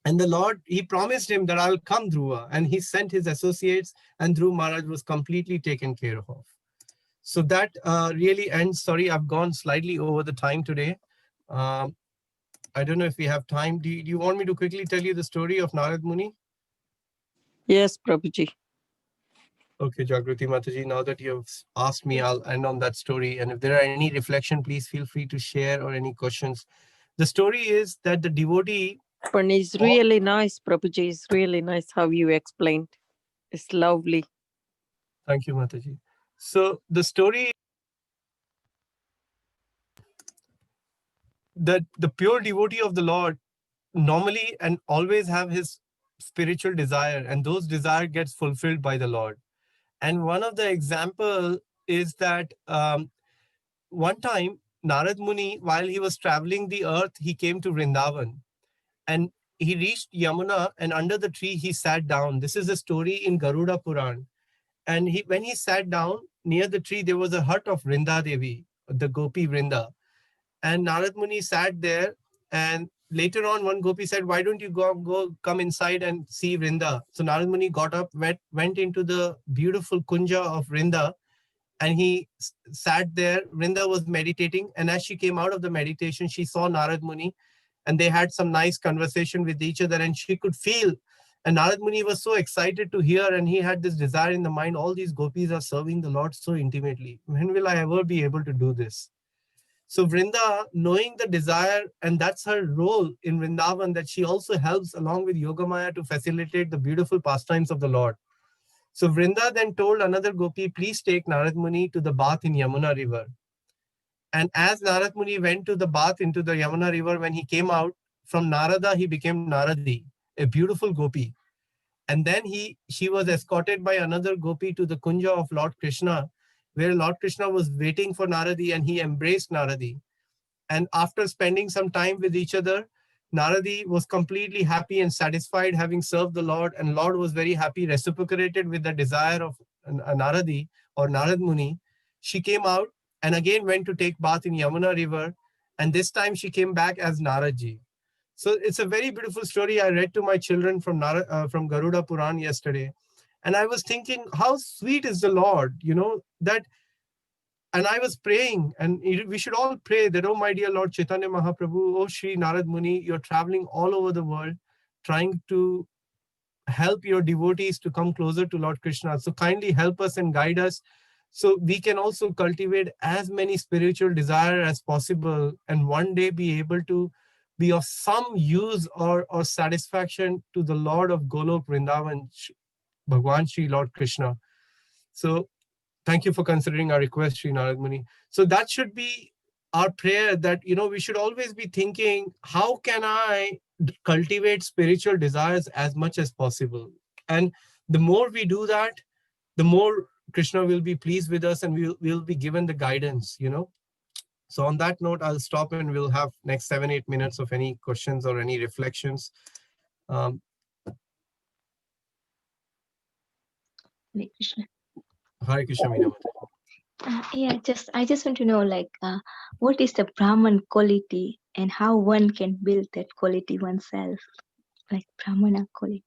And the Lord, he promised him that I'll come, Dhruva. And he sent his associates and Dhruv Maharaj was completely taken care of. So that really ends. Sorry, I've gone slightly over the time today. I don't know if we have time. Do you want me to quickly tell you the story of Narad Muni? Yes, Prabhuji. Okay, Jagruti Mataji, now that you've asked me, I'll end on that story. And if there are any reflection, please feel free to share or any questions. The story is that the devotee... But it's really nice, Prabhuji. It's really nice how you explained. It's lovely. Thank you, Mataji. So the story... that the pure devotee of the Lord normally and always have his spiritual desire, and those desire gets fulfilled by the Lord. And one of the example is that one time Narad Muni, while he was traveling the earth, he came to Vrindavan and he reached Yamuna and under the tree he sat down. This is a story in Garuda Puran. And when he sat down near the tree, there was a hut of Vrinda Devi, the Gopi Vrinda. And Narad Muni sat there, and later on one Gopi said, why don't you come inside and see Vrinda? So Narad Muni got up, went into the beautiful Kunja of Vrinda, and he sat there. Vrinda was meditating, and as she came out of the meditation, she saw Narad Muni, and they had some nice conversation with each other, and she could feel. And Narad Muni was so excited to hear, and he had this desire in the mind, all these Gopis are serving the Lord so intimately. When will I ever be able to do this? So Vrinda, knowing the desire, and that's her role in Vrindavan, that she also helps along with Yogamaya to facilitate the beautiful pastimes of the Lord. So Vrinda then told another Gopi, please take Narad Muni to the bath in Yamuna river. And as Narad Muni went to the bath into the Yamuna river, when he came out from Narada, he became Naradi, a beautiful Gopi. And then she was escorted by another Gopi to the Kunja of Lord Krishna, where Lord Krishna was waiting for Naradi and he embraced Naradi. And after spending some time with each other, Naradi was completely happy and satisfied having served the Lord, and Lord was very happy, reciprocated with the desire of Naradi or Narad Muni. She came out and again went to take bath in Yamuna river, and this time she came back as Naradji. So it's a very beautiful story. I read to my children from Garuda Puran yesterday, and I was thinking, how sweet is the Lord, that. And I was praying, and we should all pray that, oh, my dear Lord Chaitanya Mahaprabhu, oh, Sri Narad Muni, you're traveling all over the world, trying to help your devotees to come closer to Lord Krishna. So kindly help us and guide us so we can also cultivate as many spiritual desire as possible and one day be able to be of some use or satisfaction to the Lord of Golok Vrindavan, Bhagwan Sri Lord Krishna. So thank you for considering our request, Sri Narad Muni. So that should be our prayer, that, we should always be thinking, how can I cultivate spiritual desires as much as possible? And the more we do that, the more Krishna will be pleased with us and we'll be given the guidance, So on that note, I'll stop and we'll have next 7-8 minutes of any questions or any reflections. Hare Krishna. Hare Krishna, Meena Mataji. I just want to know, what is the Brahman quality and how one can build that quality oneself, like Brahmana quality.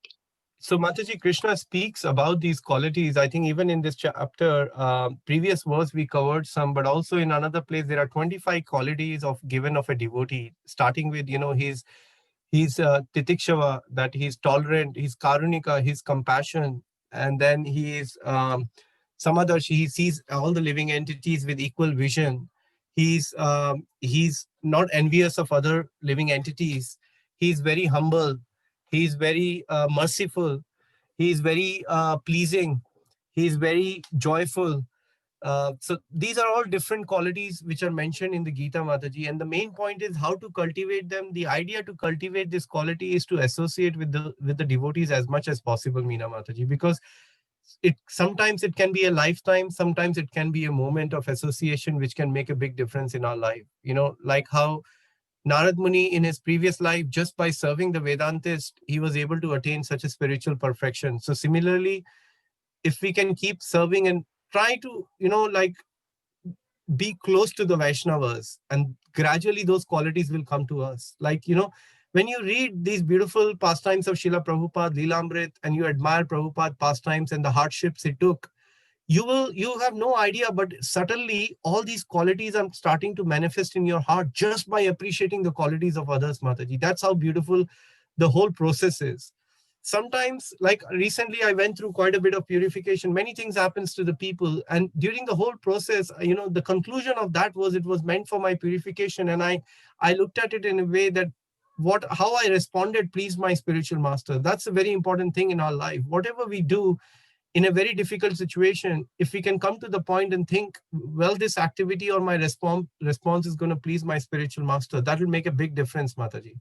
So Mataji, Krishna speaks about these qualities. I think even in this chapter, previous verse we covered some, but also in another place, there are 25 qualities given of a devotee, starting with, he's titikshava, that he's tolerant, he's karunika, he's compassion, and then he is samadharshi, he sees all the living entities with equal vision. He's not envious of other living entities. He's very humble. He's very merciful. He's very pleasing. He's very joyful. So these are all different qualities which are mentioned in the Gita, Mataji. And the main point is how to cultivate them. The idea to cultivate this quality is to associate with the devotees as much as possible, Meena Mataji, because sometimes it can be a lifetime, sometimes it can be a moment of association which can make a big difference in our life. Like how Narad Muni in his previous life, just by serving the Vedantist, he was able to attain such a spiritual perfection. So similarly, if we can keep serving and try to, be close to the Vaishnavas, and gradually those qualities will come to us. When you read these beautiful pastimes of Srila Prabhupada, Leelamrit, and you admire Prabhupada pastimes and the hardships he took, you have no idea, but subtly all these qualities are starting to manifest in your heart just by appreciating the qualities of others, Mataji. That's how beautiful the whole process is. Sometimes, like recently, I went through quite a bit of purification. Many things happens to the people. And during the whole process, the conclusion of that was it was meant for my purification. And I looked at it in a way that how I responded pleased my spiritual master. That's a very important thing in our life. Whatever we do in a very difficult situation, if we can come to the point and think, well, this activity or my response is going to please my spiritual master, that will make a big difference, Mataji.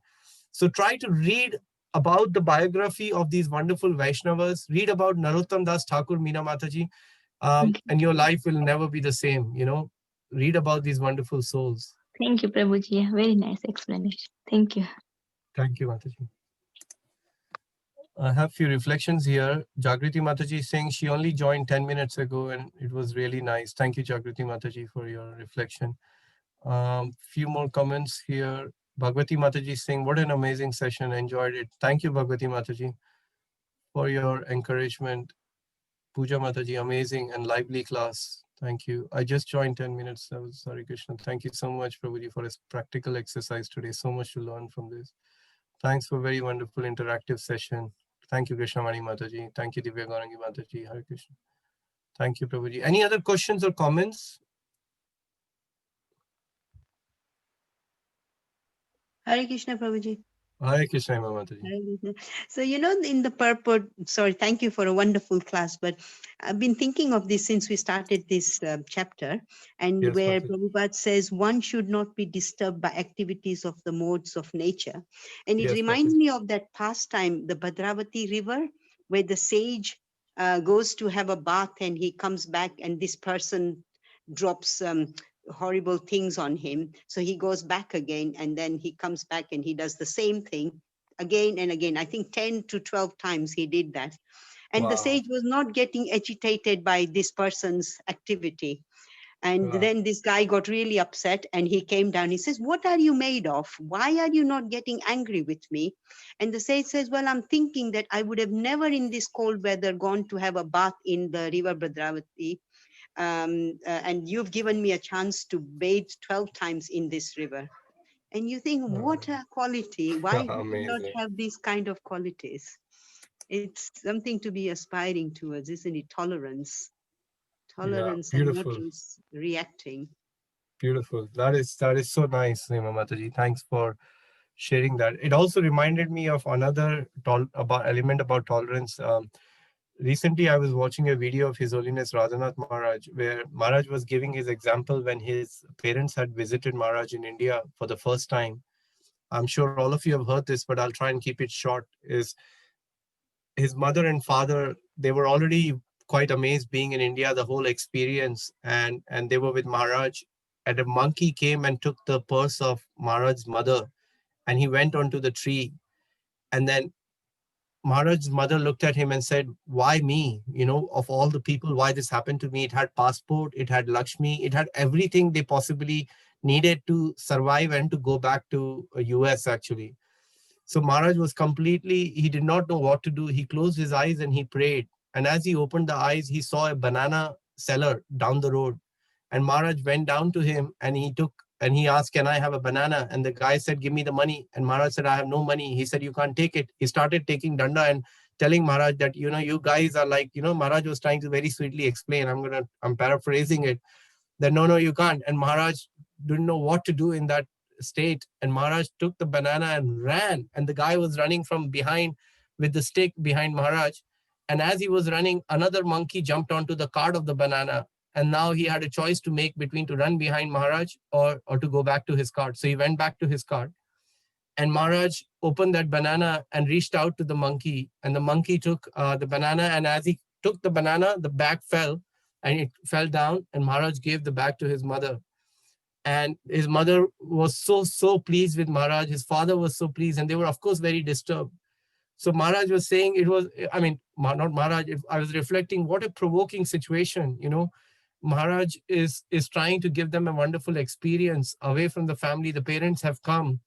So try to read about the biography of these wonderful Vaishnavas, read about Narottam Das Thakur, Meena Mataji, and your life will never be the same, Read about these wonderful souls. Thank you, Prabhuji. Very nice explanation. Thank you. Thank you, Mataji. I have a few reflections here. Jagriti Mataji is saying she only joined 10 minutes ago and it was really nice. Thank you, Jagriti Mataji, for your reflection. Few more comments here. Bhagwati Mataji is saying, what an amazing session. Enjoyed it. Thank you, Bhagwati Mataji, for your encouragement. Pooja Mataji, amazing and lively class. Thank you. I just joined 10 minutes. I was sorry, Krishna. Thank you so much, Prabhuji, for this practical exercise today. So much to learn from this. Thanks for a very wonderful interactive session. Thank you, Krishnamani Mataji. Thank you, Divya Gaurangi Mataji. Hare Krishna. Thank you, Prabhuji. Any other questions or comments? Hare Krishna, Prabhuji. Hare Krishna, Mataji. Hare Krishna. So, in the purport, sorry, thank you for a wonderful class, but I've been thinking of this since we started this chapter, and Yes, where Mataji. Prabhupada says one should not be disturbed by activities of the modes of nature. And it Yes, reminds Mataji. me of that pastime, the Bhadravati river, where the sage goes to have a bath and he comes back and this person drops horrible things on him. So he goes back again, and then he comes back and he does the same thing again and again. I think 10 to 12 times he did that. And the Wow. sage was not getting agitated by this person's activity. And Wow. then this guy got really upset and he came down. He says, "What are you made of? Why are you not getting angry with me?" And the sage says, "Well, I'm thinking that I would have never in this cold weather gone to have a bath in the river Bhadravati. And you've given me a chance to bathe 12 times in this river." And you think, what a quality. Why do we not Amazing. have these kind of qualities? It's something to be aspiring towards, isn't it? Tolerance. Yeah, Tolerance and not beautiful. just reacting. Beautiful. That is so nice, Nima Mataji. Thanks for sharing that. It also reminded me of another element about tolerance. Recently, I was watching a video of His Holiness Radhanath Maharaj, where Maharaj was giving his example when his parents had visited Maharaj in India for the first time. I'm sure all of you have heard this, but I'll try and keep it short. Is his mother and father, they were already quite amazed being in India, the whole experience, and they were with Maharaj. And a monkey came and took the purse of Maharaj's mother, and he went onto the tree. And then Maharaj's mother looked at him and said, "Why me? You know, of all the people, why this happened to me? It had passport, it had Lakshmi, it had everything they possibly needed to survive and to go back to US actually." So Maharaj was completely, he did not know what to do. He closed his eyes and he prayed. And as he opened the eyes, he saw a banana seller down the road. And Maharaj went down to him and he asked, "Can I have a banana?" And the guy said, "Give me the money." And Maharaj said, "I have no money." He said, "You can't take it." He started taking danda and telling Maharaj that, you guys are like, Maharaj was trying to very sweetly explain. I'm paraphrasing it, that no, you can't. And Maharaj didn't know what to do in that state. And Maharaj took the banana and ran. And the guy was running from behind with the stick behind Maharaj. And as he was running, another monkey jumped onto the cart of the banana. And now he had a choice to make between to run behind Maharaj or to go back to his cart. So he went back to his cart. And Maharaj opened that banana and reached out to the monkey. And the monkey took the banana. And as he took the banana, the bag fell and it fell down. And Maharaj gave the bag to his mother. And his mother was so pleased with Maharaj. His father was so pleased. And they were, of course, very disturbed. So Maharaj was saying not Maharaj, I was reflecting what a provoking situation, Maharaj is trying to give them a wonderful experience away from the family. The parents have come.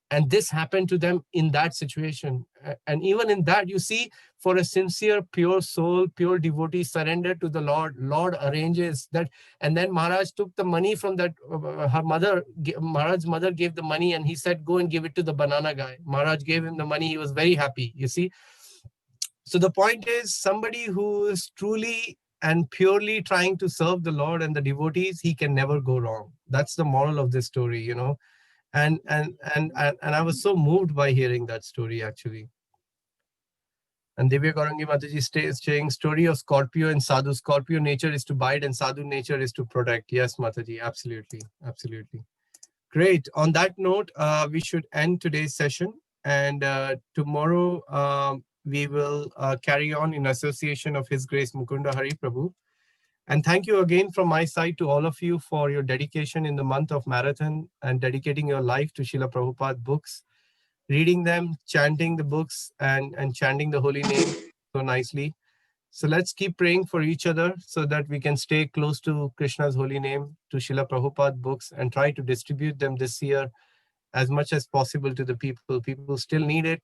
And this happened to them in that situation. And even in that, you see, for a sincere, pure soul, pure devotee surrendered to the Lord, Lord arranges that. And then Maharaj took the money from that, Maharaj's mother gave the money and he said, "Go and give it to the banana guy." Maharaj gave him the money. He was very happy, you see. So the point is, somebody who is truly and purely trying to serve the Lord and the devotees, he can never go wrong. That's the moral of this story, And I was so moved by hearing that story actually. And Divya Kaurangi Mataji is saying, story of Scorpio and Sadhu. Scorpio nature is to bide and Sadhu nature is to protect. Yes, Mataji, absolutely. Great. On that note, we should end today's session. And tomorrow we will carry on in association of His Grace Mukunda Hari Prabhu. And thank you again from my side to all of you for your dedication in the month of Marathon and dedicating your life to Srila Prabhupada books, reading them, chanting the books and chanting the holy name so nicely. So let's keep praying for each other so that we can stay close to Krishna's holy name, to Srila Prabhupada books, and try to distribute them this year as much as possible to the people. People still need it.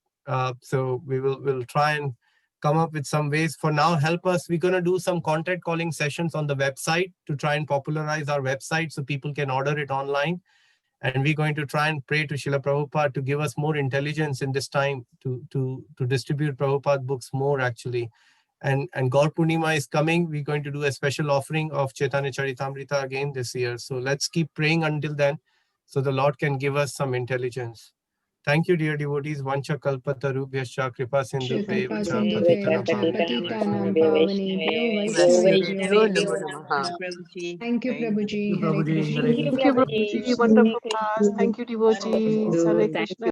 So we'll try and come up with some ways. For now, help us. We're going to do some contact calling sessions on the website to try and popularize our website so people can order it online. And we're going to try and pray to Srila Prabhupada to give us more intelligence in this time to distribute Prabhupada books more actually. And Gaur Purnima is coming. We're going to do a special offering of Chaitanya Charitamrita again this year. So let's keep praying until then so the Lord can give us some intelligence. Thank you, dear devotees. Vancha kalpatarubhyascha kripa sindhu Thank you, Prabhuji. Hare Prabhuji. Krishna. Hare Thank Krishna. you, Prabhuji. Wonderful class. Thank you, devotees. Hare Krishna.